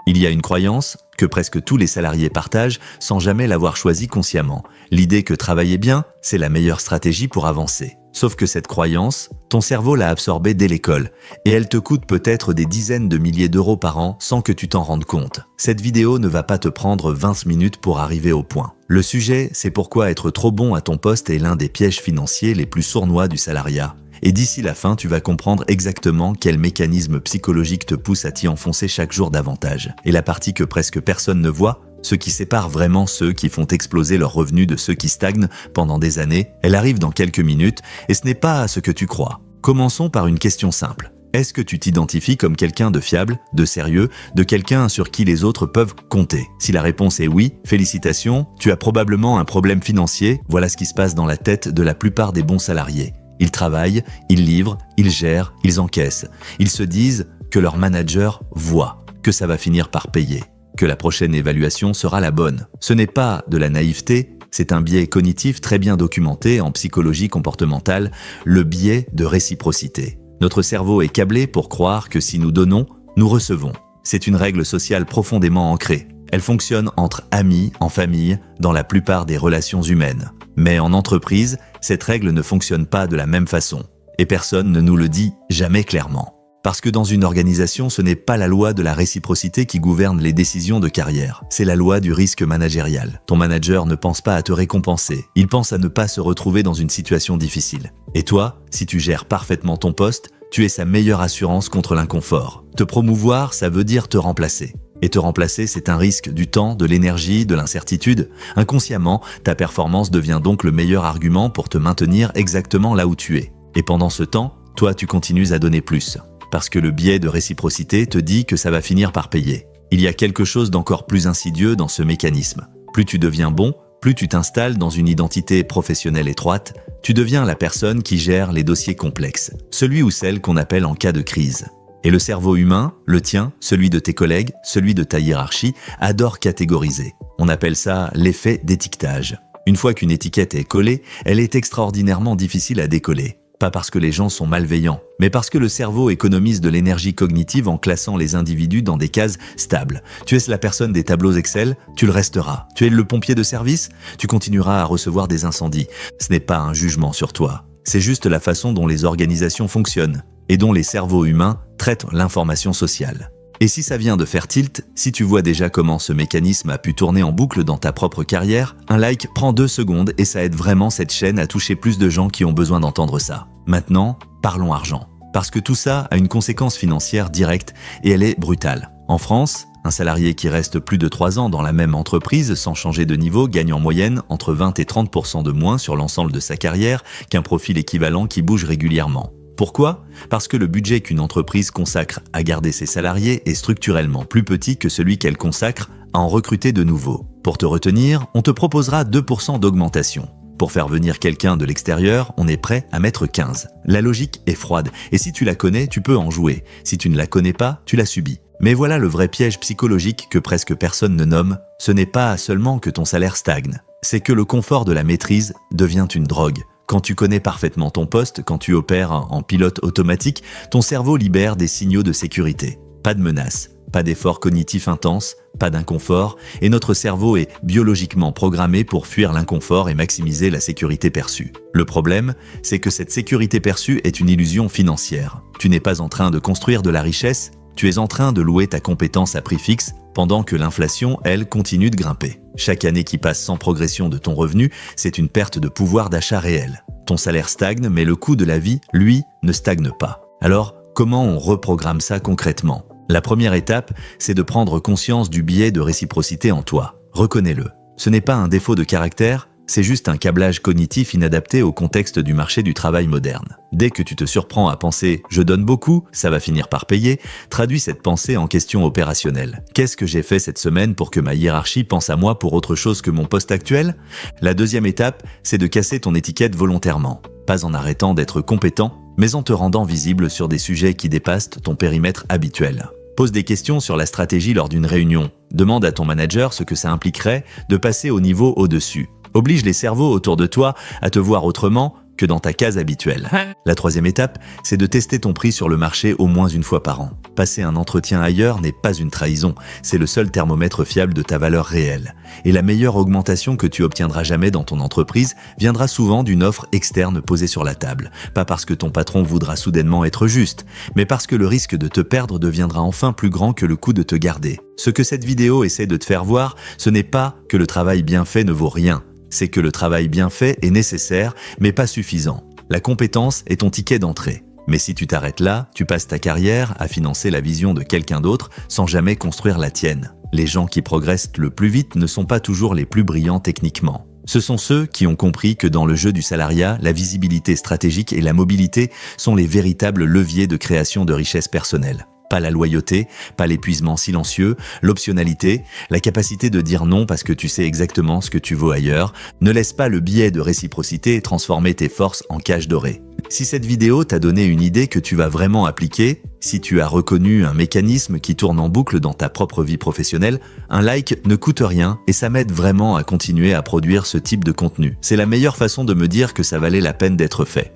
Il y a une croyance que presque tous les salariés partagent sans jamais l'avoir choisi consciemment. L'idée que travailler bien, c'est la meilleure stratégie pour avancer. Sauf que cette croyance, ton cerveau l'a absorbée dès l'école et elle te coûte peut-être des dizaines de milliers d'euros par an sans que tu t'en rendes compte. Cette vidéo ne va pas te prendre 20 minutes pour arriver au point. Le sujet, c'est pourquoi être trop bon à ton poste est l'un des pièges financiers les plus sournois du salariat. Et d'ici la fin, tu vas comprendre exactement quel mécanisme psychologique te pousse à t'y enfoncer chaque jour davantage. Et la partie que presque personne ne voit, ce qui sépare vraiment ceux qui font exploser leurs revenus de ceux qui stagnent pendant des années, elle arrive dans quelques minutes et ce n'est pas ce que tu crois. Commençons par une question simple. Est-ce que tu t'identifies comme quelqu'un de fiable, de sérieux, de quelqu'un sur qui les autres peuvent compter? Si la réponse est oui, félicitations, tu as probablement un problème financier. Voilà ce qui se passe dans la tête de la plupart des bons salariés. Ils travaillent, ils livrent, ils gèrent, ils encaissent. Ils se disent que leur manager voit, que ça va finir par payer, que la prochaine évaluation sera la bonne. Ce n'est pas de la naïveté, c'est un biais cognitif très bien documenté en psychologie comportementale, le biais de réciprocité. Notre cerveau est câblé pour croire que si nous donnons, nous recevons. C'est une règle sociale profondément ancrée. Elle fonctionne entre amis, en famille, dans la plupart des relations humaines. Mais en entreprise, cette règle ne fonctionne pas de la même façon. Et personne ne nous le dit jamais clairement. Parce que dans une organisation, ce n'est pas la loi de la réciprocité qui gouverne les décisions de carrière. C'est la loi du risque managérial. Ton manager ne pense pas à te récompenser. Il pense à ne pas se retrouver dans une situation difficile. Et toi, si tu gères parfaitement ton poste, tu es sa meilleure assurance contre l'inconfort. Te promouvoir, ça veut dire te remplacer. Et te remplacer, c'est un risque du temps, de l'énergie, de l'incertitude. Inconsciemment, ta performance devient donc le meilleur argument pour te maintenir exactement là où tu es. Et pendant ce temps, toi, tu continues à donner plus. Parce que le biais de réciprocité te dit que ça va finir par payer. Il y a quelque chose d'encore plus insidieux dans ce mécanisme. Plus tu deviens bon, plus tu t'installes dans une identité professionnelle étroite, tu deviens la personne qui gère les dossiers complexes, celui ou celle qu'on appelle en cas de crise. Et le cerveau humain, le tien, celui de tes collègues, celui de ta hiérarchie, adore catégoriser. On appelle ça l'effet d'étiquetage. Une fois qu'une étiquette est collée, elle est extraordinairement difficile à décoller. Pas parce que les gens sont malveillants, mais parce que le cerveau économise de l'énergie cognitive en classant les individus dans des cases stables. Tu es la personne des tableaux Excel, tu le resteras. Tu es le pompier de service, tu continueras à recevoir des incendies. Ce n'est pas un jugement sur toi. C'est juste la façon dont les organisations fonctionnent et dont les cerveaux humains traitent l'information sociale. Et si ça vient de faire tilt, si tu vois déjà comment ce mécanisme a pu tourner en boucle dans ta propre carrière, un like prend 2 secondes et ça aide vraiment cette chaîne à toucher plus de gens qui ont besoin d'entendre ça. Maintenant, parlons argent. Parce que tout ça a une conséquence financière directe et elle est brutale. En France, un salarié qui reste plus de 3 ans dans la même entreprise sans changer de niveau gagne en moyenne entre 20 et 30% de moins sur l'ensemble de sa carrière qu'un profil équivalent qui bouge régulièrement. Pourquoi? Parce que le budget qu'une entreprise consacre à garder ses salariés est structurellement plus petit que celui qu'elle consacre à en recruter de nouveaux. Pour te retenir, on te proposera 2% d'augmentation. Pour faire venir quelqu'un de l'extérieur, on est prêt à mettre 15. La logique est froide, et si tu la connais, tu peux en jouer. Si tu ne la connais pas, tu la subis. Mais voilà le vrai piège psychologique que presque personne ne nomme. Ce n'est pas seulement que ton salaire stagne, c'est que le confort de la maîtrise devient une drogue. Quand tu connais parfaitement ton poste, quand tu opères en pilote automatique, ton cerveau libère des signaux de sécurité. Pas de menaces, pas d'efforts cognitifs intenses, pas d'inconfort, et notre cerveau est biologiquement programmé pour fuir l'inconfort et maximiser la sécurité perçue. Le problème, c'est que cette sécurité perçue est une illusion financière. Tu n'es pas en train de construire de la richesse, tu es en train de louer ta compétence à prix fixe pendant que l'inflation, elle, continue de grimper. Chaque année qui passe sans progression de ton revenu, c'est une perte de pouvoir d'achat réel. Ton salaire stagne, mais le coût de la vie, lui, ne stagne pas. Alors, comment on reprogramme ça concrètement? La première étape, c'est de prendre conscience du biais de réciprocité en toi. Reconnais-le. Ce n'est pas un défaut de caractère, c'est juste un câblage cognitif inadapté au contexte du marché du travail moderne. Dès que tu te surprends à penser « je donne beaucoup, ça va finir par payer », traduis cette pensée en question opérationnelle. Qu'est-ce que j'ai fait cette semaine pour que ma hiérarchie pense à moi pour autre chose que mon poste actuel? La deuxième étape, c'est de casser ton étiquette volontairement. Pas en arrêtant d'être compétent, mais en te rendant visible sur des sujets qui dépassent ton périmètre habituel. Pose des questions sur la stratégie lors d'une réunion. Demande à ton manager ce que ça impliquerait de passer au niveau au-dessus. Oblige les cerveaux autour de toi à te voir autrement que dans ta case habituelle. La troisième étape, c'est de tester ton prix sur le marché au moins une fois par an. Passer un entretien ailleurs n'est pas une trahison, c'est le seul thermomètre fiable de ta valeur réelle. Et la meilleure augmentation que tu obtiendras jamais dans ton entreprise viendra souvent d'une offre externe posée sur la table. Pas parce que ton patron voudra soudainement être juste, mais parce que le risque de te perdre deviendra enfin plus grand que le coût de te garder. Ce que cette vidéo essaie de te faire voir, ce n'est pas que le travail bien fait ne vaut rien. C'est que le travail bien fait est nécessaire, mais pas suffisant. La compétence est ton ticket d'entrée. Mais si tu t'arrêtes là, tu passes ta carrière à financer la vision de quelqu'un d'autre sans jamais construire la tienne. Les gens qui progressent le plus vite ne sont pas toujours les plus brillants techniquement. Ce sont ceux qui ont compris que dans le jeu du salariat, la visibilité stratégique et la mobilité sont les véritables leviers de création de richesse personnelle. Pas la loyauté, pas l'épuisement silencieux, l'optionnalité, la capacité de dire non parce que tu sais exactement ce que tu vaux ailleurs. Ne laisse pas le biais de réciprocité transformer tes forces en cage dorée. Si cette vidéo t'a donné une idée que tu vas vraiment appliquer, si tu as reconnu un mécanisme qui tourne en boucle dans ta propre vie professionnelle, un like ne coûte rien et ça m'aide vraiment à continuer à produire ce type de contenu. C'est la meilleure façon de me dire que ça valait la peine d'être fait.